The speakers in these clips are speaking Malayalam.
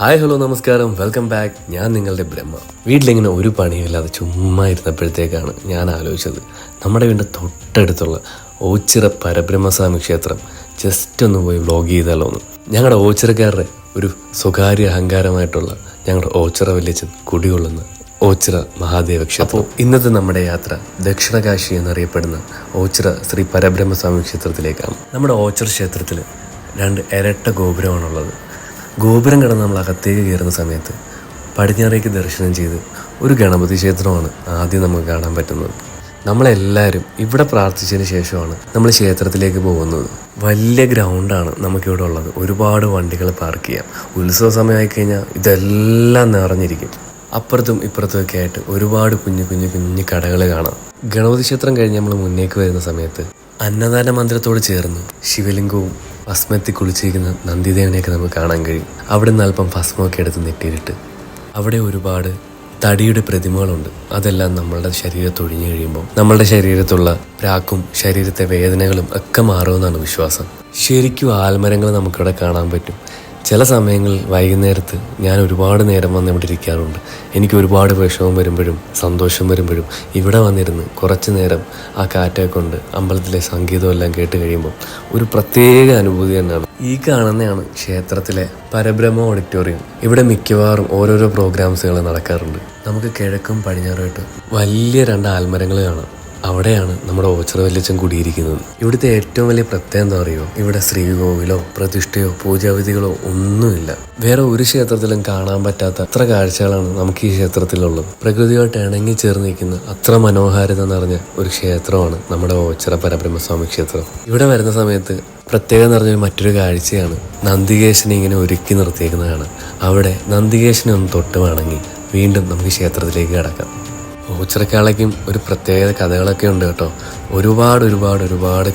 ഹായ് ഹലോ നമസ്കാരം, വെൽക്കം ബാക്ക്. ഞാൻ നിങ്ങളുടെ ബ്രഹ്മ. വീട്ടിലിങ്ങനെ ഒരു പണിയില്ലാതെ ചുമ്മാ ഇരുന്നപ്പോഴത്തേക്കാണ് ഞാൻ ആലോചിച്ചത് നമ്മുടെ വീടിൻ്റെ തൊട്ടടുത്തുള്ള ഓച്ചിറ പരബ്രഹ്മസ്വാമി ക്ഷേത്രം ജസ്റ്റ് ഒന്ന് പോയി വ്ലോഗ് ചെയ്താലോ എന്ന്. ഞങ്ങളുടെ ഓച്ചിറക്കാരുടെ ഒരു സ്വകാര്യ അഹങ്കാരമായിട്ടുള്ള ഞങ്ങളുടെ ഓച്ചിറ വല്യച്ഛൻ കുടികൊള്ളുന്ന ഓച്ചിറ മഹാദേവ ക്ഷേത്രം. ഇന്നത്തെ നമ്മുടെ യാത്ര ദക്ഷിണകാശി എന്നറിയപ്പെടുന്ന ഓച്ചിറ ശ്രീ പരബ്രഹ്മസ്വാമി ക്ഷേത്രത്തിലേക്കാണ്. നമ്മുടെ ഓച്ചിറ ക്ഷേത്രത്തിൽ 2 ഇരട്ട ഗോപുരമാണുള്ളത്. ഗോപുരം കടന്ന് നമ്മൾ അകത്തേക്ക് കയറുന്ന സമയത്ത് പടിഞ്ഞാറേക്ക് ദർശനം ചെയ്ത് ഒരു ഗണപതി ക്ഷേത്രമാണ് ആദ്യം നമുക്ക് കാണാൻ പറ്റുന്നത്. നമ്മളെല്ലാവരും ഇവിടെ പ്രാർത്ഥിച്ചതിന് ശേഷമാണ് നമ്മൾ ക്ഷേത്രത്തിലേക്ക് പോകുന്നത്. വലിയ ഗ്രൗണ്ടാണ് നമുക്കിവിടെ ഉള്ളത്. ഒരുപാട് വണ്ടികൾ പാർക്ക് ചെയ്യാം. ഉത്സവ സമയമായി കഴിഞ്ഞാൽ ഇതെല്ലാം നിറഞ്ഞിരിക്കും. അപ്പുറത്തും ഇപ്പുറത്തുമൊക്കെ ആയിട്ട് ഒരുപാട് കുഞ്ഞു കടകൾ കാണാം. ഗണപതി ക്ഷേത്രം കഴിഞ്ഞ് നമ്മൾ മുന്നേക്ക് വരുന്ന സമയത്ത് അന്നദാന മന്ദിരത്തോട് ചേർന്ന് ശിവലിംഗവും ഭസ്മത്തിൽ കുളിച്ചിരിക്കുന്ന നന്ദിദേവനെയൊക്കെ നമുക്ക് കാണാൻ കഴിയും. അവിടെ നിന്ന് അല്പം ഭസ്മമൊക്കെ എടുത്ത് നെറ്റിയിലിട്ട് അവിടെ ഒരുപാട് തടിയുടെ പ്രതിമകളുണ്ട്. അതെല്ലാം നമ്മളുടെ ശരീരത്തൊഴിഞ്ഞു കഴിയുമ്പോൾ നമ്മളുടെ ശരീരത്തുള്ള പ്രാക്കും ശരീരത്തെ വേദനകളും ഒക്കെ മാറുമെന്നാണ് വിശ്വാസം. ശരിക്കും ആൽമരങ്ങൾ നമുക്കിവിടെ കാണാൻ പറ്റും. ചില സമയങ്ങളിൽ വൈകുന്നേരത്ത് ഞാൻ ഒരുപാട് നേരം വന്ന് ഇവിടെ ഇരിക്കാറുണ്ട്. എനിക്ക് ഒരുപാട് വിഷമം വരുമ്പോഴും സന്തോഷം വരുമ്പോഴും ഇവിടെ വന്നിരുന്ന് കുറച്ച് നേരം ആ കാറ്റൊക്കെ കൊണ്ട് അമ്പലത്തിലെ സംഗീതം എല്ലാം കേട്ട് കഴിയുമ്പോൾ ഒരു പ്രത്യേക അനുഭൂതി തന്നെയാണ്. ഈ കാണുന്നതാണ് ക്ഷേത്രത്തിലെ പരബ്രഹ്മ ഓഡിറ്റോറിയം. ഇവിടെ മിക്കവാറും ഓരോരോ പ്രോഗ്രാംസുകൾ നടക്കാറുണ്ട്. നമുക്ക് കിഴക്കും പടിഞ്ഞാറുമായിട്ട് വലിയ 2 ആൽമരങ്ങൾ കാണാം. അവിടെയാണ് നമ്മുടെ ഓച്ചിറ വല്യച്ഛൻ കുടിയിരിക്കുന്നത്. ഇവിടുത്തെ ഏറ്റവും വലിയ പ്രത്യേകത എന്താ പറയുമോ, ഇവിടെ ശ്രീകോവിലോ പ്രതിഷ്ഠയോ പൂജാവിധികളോ ഒന്നുമില്ല. വേറെ ഒരു ക്ഷേത്രത്തിലും കാണാൻ പറ്റാത്ത അത്ര കാഴ്ചകളാണ് നമുക്ക് ഈ ക്ഷേത്രത്തിലുള്ളത്. പ്രകൃതിയായിട്ട് ഇണങ്ങി ചേർന്ന് നിൽക്കുന്ന അത്ര മനോഹാരിത നിറഞ്ഞ ഒരു ക്ഷേത്രമാണ് നമ്മുടെ ഓച്ചിറ പരബ്രഹ്മസ്വാമി ക്ഷേത്രം. ഇവിടെ വരുന്ന സമയത്ത് പ്രത്യേകം നിറഞ്ഞൊരു മറ്റൊരു കാഴ്ചയാണ് നന്ദികേശനെ ഇങ്ങനെ ഒരുക്കി നിർത്തിയേക്കുന്നതാണ്. അവിടെ നന്ദികേശനെ ഒന്ന് തൊട്ട് വണങ്ങി വീണ്ടും നമുക്ക് ക്ഷേത്രത്തിലേക്ക് കടക്കാം. ഓച്ചിറക്കാളേക്കും ഒരു പ്രത്യേക കഥകളൊക്കെ ഉണ്ട് കേട്ടോ. ഒരുപാട്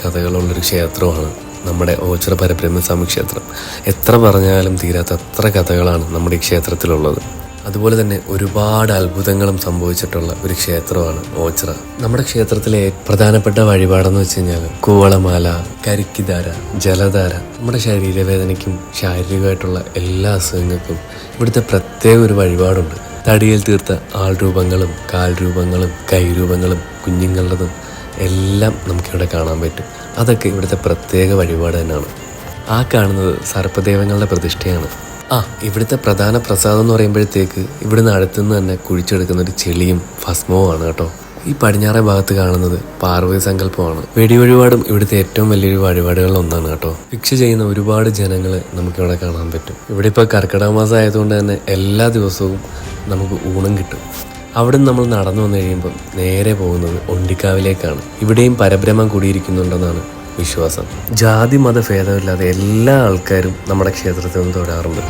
കഥകളുള്ളൊരു ക്ഷേത്രമാണ് നമ്മുടെ ഓച്ചിറ പരബ്രഹ്മസ്വാമി ക്ഷേത്രം. എത്ര പറഞ്ഞാലും തീരാത്ത അത്ര കഥകളാണ് നമ്മുടെ ഈ ക്ഷേത്രത്തിലുള്ളത്. അതുപോലെ തന്നെ ഒരുപാട് അത്ഭുതങ്ങളും സംഭവിച്ചിട്ടുള്ള ഒരു ക്ഷേത്രമാണ് ഓച്ചിറ. നമ്മുടെ ക്ഷേത്രത്തിലെ പ്രധാനപ്പെട്ട വഴിപാടെന്ന് വെച്ച് കഴിഞ്ഞാൽ കൂവളമാല, കരിക്കിധാര, ജലധാര. നമ്മുടെ ശരീരവേദനയ്ക്കും ശാരീരികമായിട്ടുള്ള എല്ലാ അസുഖങ്ങൾക്കും ഇവിടുത്തെ പ്രത്യേക ഒരു വഴിപാടുണ്ട്. തടിയിൽ തീർത്ത ആൾരൂപങ്ങളും കാൽരൂപങ്ങളും കൈരൂപങ്ങളും കുഞ്ഞുങ്ങളുടേതും എല്ലാം നമുക്കിവിടെ കാണാൻ പറ്റും. അതൊക്കെ ഇവിടുത്തെ പ്രത്യേക വഴിപാട് തന്നെയാണ്. ആ കാണുന്നത് സർപ്പദേവങ്ങളുടെ പ്രതിഷ്ഠയാണ്. ഇവിടുത്തെ പ്രധാന പ്രസാദം എന്ന് പറയുമ്പോഴത്തേക്ക് ഇവിടുന്ന് അടുത്തുനിന്ന് തന്നെ കുഴിച്ചെടുക്കുന്ന ഒരു ചെളിയും ഭസ്മവുമാണ് കേട്ടോ. ഈ പടിഞ്ഞാറേ ഭാഗത്ത് കാണുന്നത് പാർവതി സങ്കല്പമാണ്. വെടിവഴിപാടും ഇവിടുത്തെ ഏറ്റവും വലിയൊരു വഴിപാടുകളിൽ ഒന്നാണ് കേട്ടോ. ഭിക്ഷ ചെയ്യുന്ന ഒരുപാട് ജനങ്ങളെ നമുക്കിവിടെ കാണാൻ പറ്റും. ഇവിടെ ഇപ്പോൾ കർക്കിടക മാസം ആയതുകൊണ്ട് തന്നെ എല്ലാ ദിവസവും നമുക്ക് ഊണം കിട്ടും. അവിടെ നിന്ന് നമ്മൾ നടന്നു വന്നു കഴിയുമ്പോൾ നേരെ പോകുന്നത് ഒണ്ടിക്കാവിലേക്കാണ്. ഇവിടെയും പരബ്രഹ്മം കൂടിയിരിക്കുന്നുണ്ടെന്നാണ് വിശ്വാസം. ജാതി മത ഭേദമില്ലാതെ എല്ലാ ആൾക്കാരും നമ്മുടെ ക്ഷേത്രത്തിൽ നിന്ന് തൊഴാറുണ്ട്.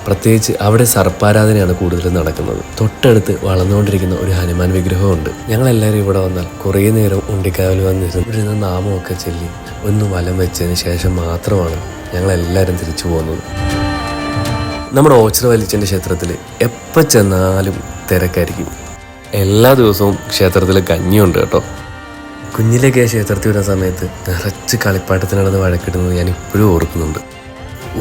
പ്രത്യേകിച്ച് അവിടെ സർപ്പാരാധനയാണ് കൂടുതലും നടക്കുന്നത്. തൊട്ടടുത്ത് വളർന്നുകൊണ്ടിരിക്കുന്ന ഒരു ഹനുമാൻ വിഗ്രഹമുണ്ട്. ഞങ്ങളെല്ലാവരും ഇവിടെ വന്നാൽ കുറേ നേരം ഉണ്ടിക്കാവിൽ വന്നിരുന്ന് ഇവിടുന്ന് നാമമൊക്കെ ചൊല്ലി ഒന്ന് വലം വെച്ചതിന് ശേഷം മാത്രമാണ് ഞങ്ങളെല്ലാവരും തിരിച്ചു പോകുന്നത്. നമ്മുടെ ഓച്ചിറ വല്യച്ഛൻ്റെ ക്ഷേത്രത്തിൽ എപ്പോൾ ചെന്നാലും തിരക്കായിരിക്കും. എല്ലാ ദിവസവും ക്ഷേത്രത്തിൽ കഞ്ഞിയുണ്ട് കേട്ടോ. കുഞ്ഞിലേക്ക് ക്ഷേത്രത്തിൽ വരുന്ന സമയത്ത് നിറച്ച് കളിപ്പാട്ടത്തിനടന്ന് വഴക്കിടുന്നത് ഞാൻ ഇപ്പോഴും ഓർക്കുന്നുണ്ട്.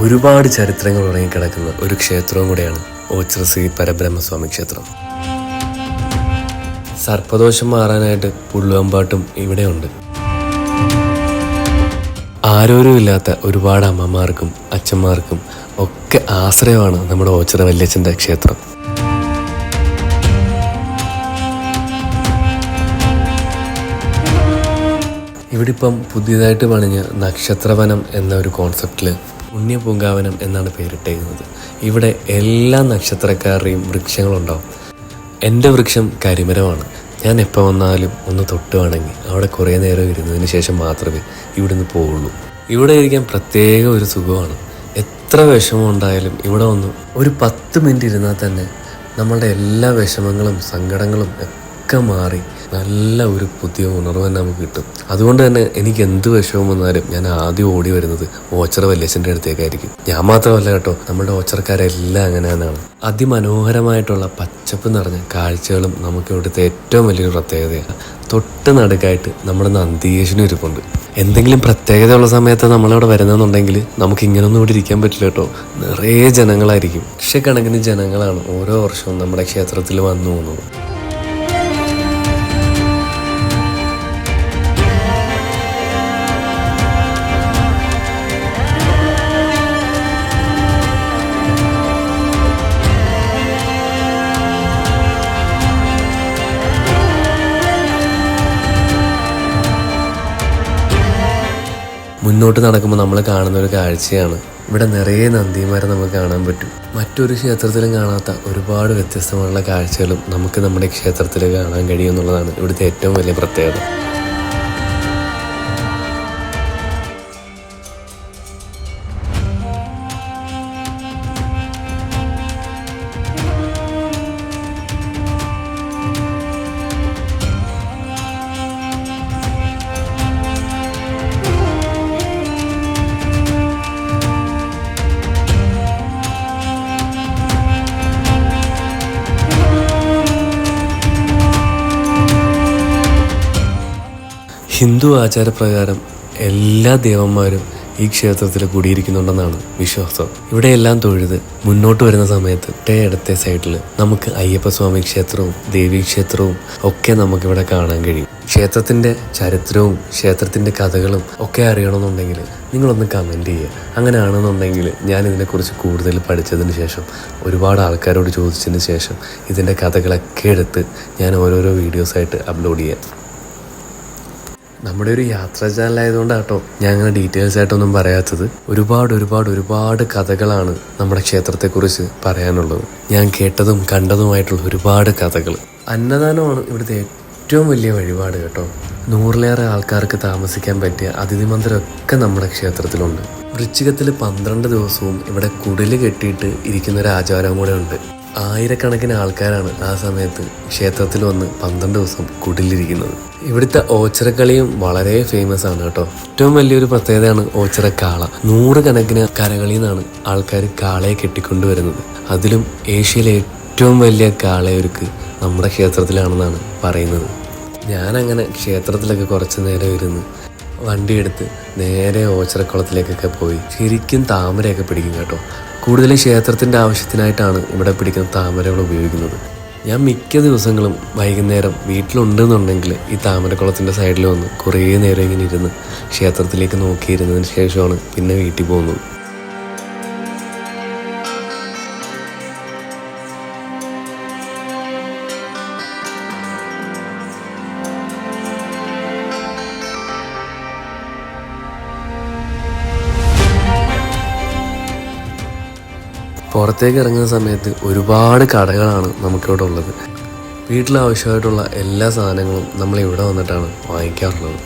ഒരുപാട് ചരിത്രങ്ങൾ ഉറങ്ങിക്കിടക്കുന്ന ഒരു ക്ഷേത്രവും കൂടെയാണ് ഓച്ചിറ ശ്രീ പരബ്രഹ്മസ്വാമി ക്ഷേത്രം. സർപ്പദോഷം മാറാനായിട്ട് പുള്ളുവമ്പാട്ടും ഇവിടെയുണ്ട്. ആരോരുമില്ലാത്ത ഒരുപാട് അമ്മമാർക്കും അച്ഛന്മാർക്കും ഒക്കെ ആശ്രയമാണ് നമ്മുടെ ഓച്ചിറ വല്യച്ഛൻ്റെ ക്ഷേത്രം. ഇവിടെ ഇപ്പം പുതിയതായിട്ട് പണിഞ്ഞ നക്ഷത്രവനം എന്ന ഒരു കോൺസെപ്റ്റിൽ പുണ്യപൂങ്കാവനം എന്നാണ് പേരിട്ടേക്കുന്നത്. ഇവിടെ എല്ലാ നക്ഷത്രക്കാരുടെയും വൃക്ഷങ്ങളുണ്ടാവും. എൻ്റെ വൃക്ഷം കരിമരമാണ്. ഞാൻ എപ്പോൾ വന്നാലും ഒന്ന് തൊട്ട് വണങ്ങി അവിടെ കുറേ നേരം ഇരുന്നതിന് ശേഷം മാത്രമേ ഇവിടുന്ന് പോവുള്ളൂ. ഇവിടെ ഇരിക്കാൻ പ്രത്യേക ഒരു സുഖമാണ്. എത്ര വിഷമം ഉണ്ടായാലും ഇവിടെ വന്ന് ഒരു 10 മിനിറ്റ് ഇരുന്നാൽ തന്നെ നമ്മളുടെ എല്ലാ വിഷമങ്ങളും സങ്കടങ്ങളും ഒക്കെ മാറി നല്ല ഒരു പുതിയ ഉണർവ് തന്നെ നമുക്ക് കിട്ടും. അതുകൊണ്ട് തന്നെ എനിക്ക് എന്ത് വിഷമം വന്നാലും ഞാൻ ആദ്യം ഓടി വരുന്നത് ഓച്ചിറ വല്യച്ഛൻ്റെ അടുത്തേക്കായിരിക്കും. ഞാൻ മാത്രമല്ല കേട്ടോ, നമ്മുടെ ഓച്ചിറക്കാരെല്ലാം അങ്ങനെ തന്നെയാണ്. അതിമനോഹരമായിട്ടുള്ള പച്ചപ്പ് നിറഞ്ഞ കാഴ്ചകളും നമുക്ക് ഇവിടുത്തെ ഏറ്റവും വലിയൊരു പ്രത്യേകതയാണ്. തൊട്ട് നടുക്കായിട്ട് നമ്മുടെ നന്ദീശ്വരനും ഇരിപ്പുണ്ട്. എന്തെങ്കിലും പ്രത്യേകതയുള്ള സമയത്ത് നമ്മളവിടെ വരുന്നെന്നുണ്ടെങ്കിൽ നമുക്ക് ഇങ്ങനൊന്നും ഇവിടെ ഇരിക്കാൻ പറ്റില്ല കേട്ടോ. നിറയെ ജനങ്ങളായിരിക്കും. ലക്ഷക്കണക്കിന് ജനങ്ങളാണ് ഓരോ വർഷവും നമ്മുടെ ക്ഷേത്രത്തിൽ വന്നു പോകുന്നത്. മുന്നോട്ട് നടക്കുമ്പോൾ നമ്മൾ കാണുന്ന ഒരു കാഴ്ചയാണ്, ഇവിടെ നിറയെ നന്ദിമാരെ നമുക്ക് കാണാൻ പറ്റും. മറ്റൊരു ക്ഷേത്രത്തിലും കാണാത്ത ഒരുപാട് വ്യത്യസ്തമായുള്ള കാഴ്ചകളും നമുക്ക് നമ്മുടെ ക്ഷേത്രത്തിൽ കാണാൻ കഴിയും എന്നുള്ളതാണ് ഇവിടുത്തെ ഏറ്റവും വലിയ പ്രത്യേകത. ഹിന്ദു ആചാരപ്രകാരം എല്ലാ ദേവന്മാരും ഈ ക്ഷേത്രത്തിൽ കൂടിയിരിക്കുന്നുണ്ടെന്നാണ് വിശ്വാസം. ഇവിടെയെല്ലാം തൊഴുത് മുന്നോട്ട് വരുന്ന സമയത്ത് ഇടത്തെ സൈഡിൽ നമുക്ക് അയ്യപ്പസ്വാമി ക്ഷേത്രവും ദേവീക്ഷേത്രവും ഒക്കെ നമുക്കിവിടെ കാണാൻ കഴിയും. ക്ഷേത്രത്തിൻ്റെ ചരിത്രവും ക്ഷേത്രത്തിൻ്റെ കഥകളും ഒക്കെ അറിയണമെന്നുണ്ടെങ്കിൽ നിങ്ങളൊന്ന് കമൻറ്റ് ചെയ്യുക. അങ്ങനെയാണെന്നുണ്ടെങ്കിൽ ഞാൻ ഇതിനെക്കുറിച്ച് കൂടുതൽ പഠിച്ചതിന് ശേഷം ഒരുപാട് ആൾക്കാരോട് ചോദിച്ചതിന് ശേഷം ഇതിൻ്റെ കഥകളൊക്കെ എടുത്ത് ഞാൻ ഓരോരോ വീഡിയോസായിട്ട് അപ്ലോഡ് ചെയ്യാം. നമ്മുടെ ഒരു യാത്രാ ചാനലായതുകൊണ്ടാണ് കേട്ടോ ഞാൻ അങ്ങനെ ഡീറ്റെയിൽസ് ആയിട്ടൊന്നും പറയാത്തത്. ഒരുപാട് കഥകളാണ് നമ്മുടെ ക്ഷേത്രത്തെക്കുറിച്ച് പറയാനുള്ളത്. ഞാൻ കേട്ടതും കണ്ടതുമായിട്ടുള്ള ഒരുപാട് കഥകൾ. അന്നദാനമാണ് ഇവിടുത്തെ ഏറ്റവും വലിയ വഴിപാട് കേട്ടോ. 100-ലേറെ ആൾക്കാർക്ക് താമസിക്കാൻ പറ്റിയ അതിഥി മന്ദിരമൊക്കെ നമ്മുടെ ക്ഷേത്രത്തിലുണ്ട്. വൃശ്ചികത്തിൽ 12 ദിവസവും ഇവിടെ കുടില് കെട്ടിയിട്ട് ഇരിക്കുന്ന ഒരു ആചാരം കൂടെ ഉണ്ട്. ആയിരക്കണക്കിന് ആൾക്കാരാണ് ആ സമയത്ത് ക്ഷേത്രത്തിൽ വന്ന് 12 ദിവസം കുടിലിരിക്കുന്നത്. ഇവിടുത്തെ ഓച്ചിറക്കളിയും വളരെ ഫേമസ് ആണ് കേട്ടോ. ഏറ്റവും വലിയൊരു പ്രത്യേകതയാണ് ഓച്ചിറക്കാള. 100 കണക്കിന് കരകളിൽ നിന്നാണ് ആൾക്കാർ കാളയെ കെട്ടിക്കൊണ്ടുവരുന്നത്. അതിലും ഏഷ്യയിലെ ഏറ്റവും വലിയ കാളയൊരുക്ക് നമ്മുടെ ക്ഷേത്രത്തിലാണെന്നാണ് പറയുന്നത്. ഞാനങ്ങനെ ക്ഷേത്രത്തിലൊക്കെ കുറച്ച് നേരം ഇരുന്ന് വണ്ടിയെടുത്ത് നേരെ ഓച്ചിറക്കുളത്തിലേക്കൊക്കെ പോയി ശരിക്കും താമരയൊക്കെ പിടിക്കും കേട്ടോ. കൂടുതലും ക്ഷേത്രത്തിൻ്റെ ആവശ്യത്തിനായിട്ടാണ് ഇവിടെ പിടിക്കുന്ന താമരകൾ ഉപയോഗിക്കുന്നത്. ഞാൻ മിക്ക ദിവസങ്ങളും വൈകുന്നേരം വീട്ടിലുണ്ടെന്നുണ്ടെങ്കിൽ ഈ താമരക്കുളത്തിൻ്റെ സൈഡിൽ വന്ന് കുറേ നേരം ഇങ്ങനെ ഇരുന്ന് ക്ഷേത്രത്തിലേക്ക് നോക്കിയിരുന്നതിന് ശേഷമാണ് പിന്നെ വീട്ടിൽ പോകുന്നത്. പുറത്തേക്ക് ഇറങ്ങുന്ന സമയത്ത് ഒരുപാട് കടകളാണ് നമുക്കിവിടെ ഉള്ളത്. വീട്ടിലാവശ്യമായിട്ടുള്ള എല്ലാ സാധനങ്ങളും നമ്മളിവിടെ വന്നിട്ടാണ് വാങ്ങിക്കാറുള്ളത്.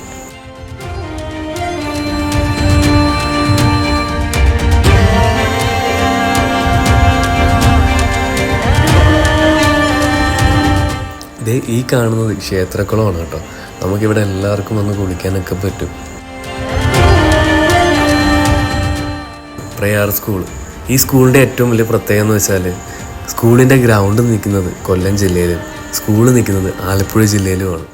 ഈ കാണുന്നത് ക്ഷേത്രക്കുളമാണ് കേട്ടോ. നമുക്കിവിടെ എല്ലാവർക്കും വന്ന് കുളിക്കാനൊക്കെ പറ്റും. പ്രയാർ സ്കൂൾ. ഈ സ്കൂളിൻ്റെ ഏറ്റവും വലിയ പ്രത്യേകത എന്ന് വെച്ചാൽ സ്കൂളിൻ്റെ ഗ്രൗണ്ട് നിൽക്കുന്നത് കൊല്ലം ജില്ലയിലും സ്കൂൾ നിൽക്കുന്നത് ആലപ്പുഴ ജില്ലയിലുമാണ്.